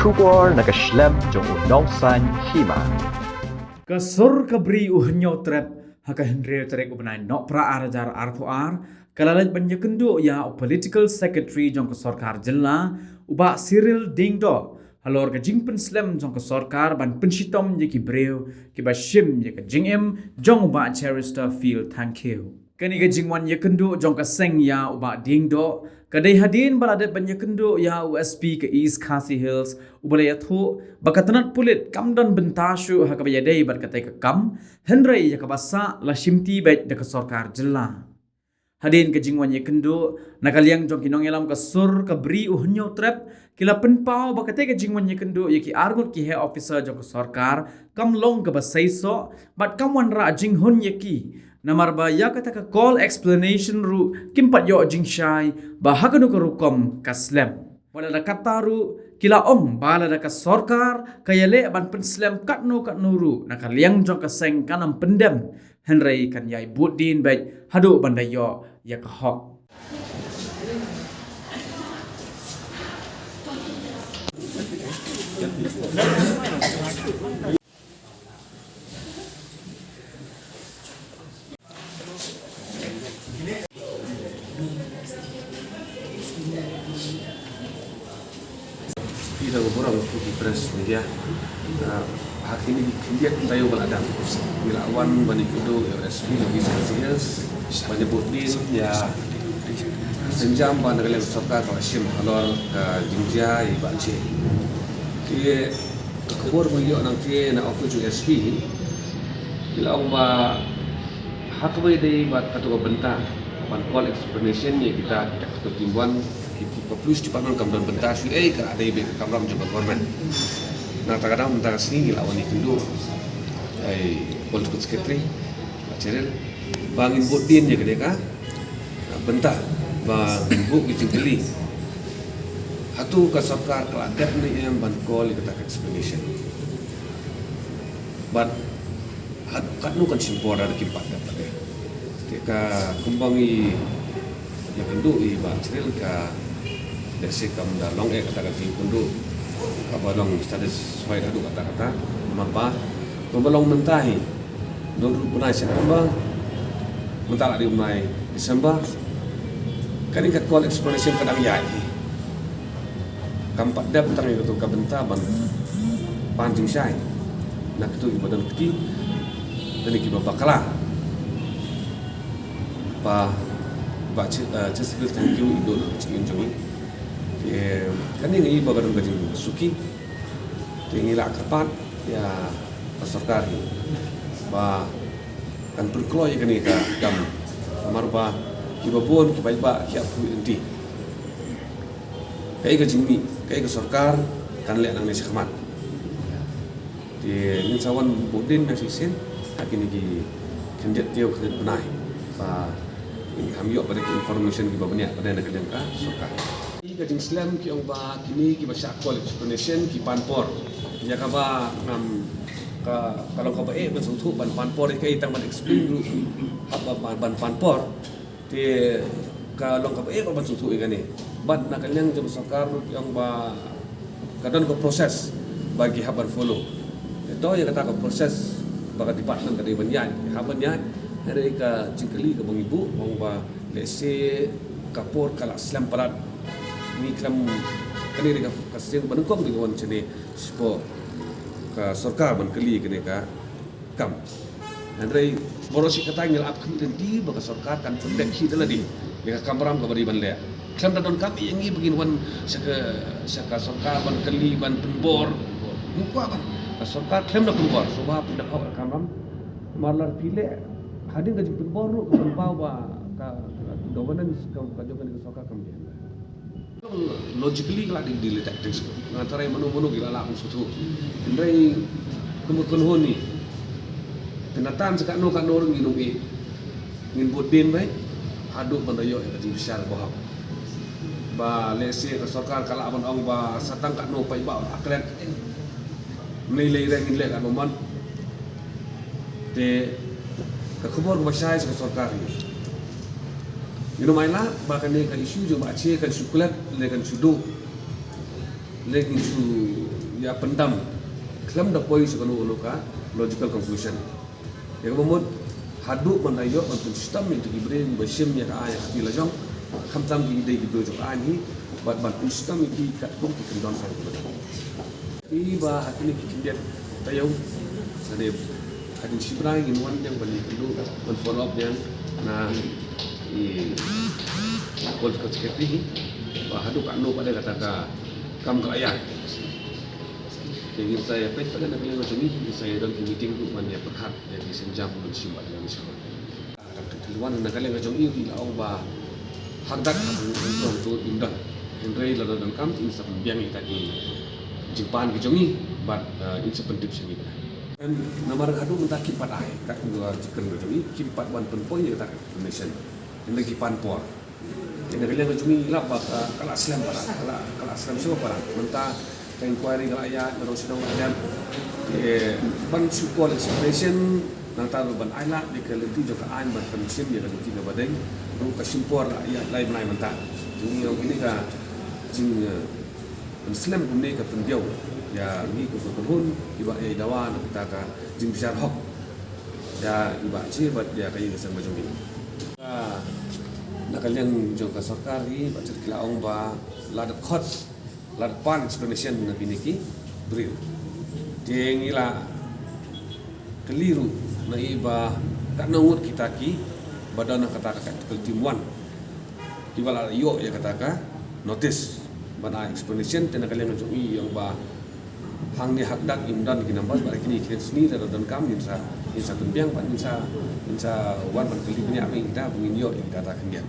Shubor nakaslem jong unongsan hima. Kasur kabri uhnyo trap haka Henry trek ubnai nok pra arajar arpuar kalalaj banya kendo ya political secretary jong ke sarkar jilla uba Cyril Dingdo halor ke jingpen slem jong ke sarkar ban penshitom ye ki breu ki ba shim ye ke jingem jong uba Cherister Field thank you kani ke jingwan ye kendo jong ke seng ya uba Dingdo kadai hadin baladat banya kendo ya USP ke East Khasi Hills ubalaya thu bakatanat pulit kamdan bentashu hakabaya dei bat katai ke kam Henry ya kabasa la shimti bet de ke sarkar jilla hadin ke jingwan ye kendo nakaliang jong kinong elam ke sur ke bri uhnyo trap kila penpau bakatai ke jingwan ye kendo ye ki argut ki he officer jong ke sarkar kam long ke basaiso bat kamwan ra jing hun ye ki namar ba ya kata ka call explanation ru kimpat yo jing shai ba hakanu ka rukom kaslem wala da kataru kila om bala da ka sarkar kayale ban penslem katno ru nakaliang jong ka seng kanam pendem Henry kan yai budin bai hadu bandayo ya ka hok Kita berbual di press media. Hari ini dia tayo balada. Bila awan bani kudo USP lagi serius menyebut din ya senjam ban dalam sarkar Hashim halal jinja ibace. Ki kabur mo nanti na office USP bila ba hakwe dei bat katu benta ban call explanation ni kita ketimbuan kita plus department kam dan benta su ka ada ibe kamram juga government na kadang mentara sini gila awani kundu ai political secretary Cyril bangin bodin je gede ka benta bang bu gijengkeli hatu ka sarkar keladat ni yang ban call kita explanation but kat nu kan simpor ada kimpat dapat ka kumbangi yang kundu i ba Cyril ka desi kam da long kata kata kundu kabalong status supaya adu kata-kata mapa kabalong mentahi dulu punai September mentala di umai Desember kan ikat call explanation kadang yai kampat dap tang itu ka benta ban panjing syai nak tu ibadan keti dan iki bakala pa just thank you idol cingin jongi kan ini bagadang gaji suki tinggi lah kapat ya pasarkar ba kan perkloy kan ini ka dam amar ba kibabon kibaiba kiapu inti kai gaji ni kai ke sarkar kan lek nang ni khmat di ni sawan bodin na sisin akin ni kenjet tio khet benai ba kami yo pada information kibabnya pada nak ka sarkar Kajing Islam ki ang ba kini ki ba call explanation ki panpor ya ka ba ngam ka kalau ka ba ban sutu ban panpor ka itang ban explain ru apa ban panpor ti kalau ka ba ban sutu ikani ban nakanyang jam sakar yang ba kadang ko proses bagi haban follow itu ya kata ko proses baka department ka ban yan haban yan hari ka jingkeli ka bang ibu bang ba lese kapor kala Islam parat ni kelam kani rega kasih banukong di kawan cene spo ka sarkar ban kali kene ka kam andrei borosi kata ngil ap kini di baka sarkar kan pendek hidala di ka kamram ka bari ban le kelam don kam ingi begin wan saka sarkar ban kali ban pembor ni ko apa sarkar kelam na pembor soba pendak awak kamram marlar pile hadin gaji pembor ru ka bau ba ka governance ka jogan ka sarkar kam logically kalau di tactics ngantara menu-menu gila lah musuh ndai kumukun honi penatan sekak no kan orang nginungi ngin bodin baik aduk bandayo di besar bohong ba lese ke sarkar kala abon ong ba satang kak no pai ba aklet nilai rengin le kan momon te ka khubor ko basai ke sarkar ni Minum air lah, bahkan ni kan isu je macam kan sukulat, le kan sudu. lagi su ya pendam kelam da poi su kanu ka logical conclusion ya kemudian hadu menayo untuk sistem itu diberi besim ya ka ayah di lajong kamtam di ide gitu jok ani bat sistem itu kat pun kendon kan tiba hati ni kikiat tayo sade hadin sibrai ginwan yang bani dulu men follow up yang na kol secretary hadu kanu pada kata kam ke ayah jadi saya pada nak kalian macam ni saya dalam meeting tu mana perhat jadi senjam pun simbat dengan semua keluar nak kalian macam ni bila ba hak dak untuk indah Henry lalu dan kam in sa pembiang tadi Jepang ke jongi but in sa pendip sini dan nomor hadu mentah kipat ai kat dua chicken ke jongi kipat wan penpoy ya tak nation yang lagi panpor yang kalian macam ni lah kalau Islam kalau Islam semua para mentah inquiry kalau ayat terus sedang ada ban support expression nang tahu ban ayat di kelenti juga ain ban permission dia kalau tiga badai tu kasimpor ayat lain mentah ini yang ini ka jing Islam kumne ka pendiau ya ni ko kohun iba dawan kita ka jing besar hok ya iba ci bat ya kayi sama macam ni nak kalian juga sarkari baca kilaong ba ladat khot lapan explanation na biniki beriu jengila keliru na iba tak nangut kita ki badan kata kat timuan dibala yo ya kata notice bana explanation tena kalian macam yang ba hang ni hak dak imdan kinambas ba kini kini seni dan kam insa tumbiang ban insa wan ban kali ni apa kita bungin yo kita tak kendian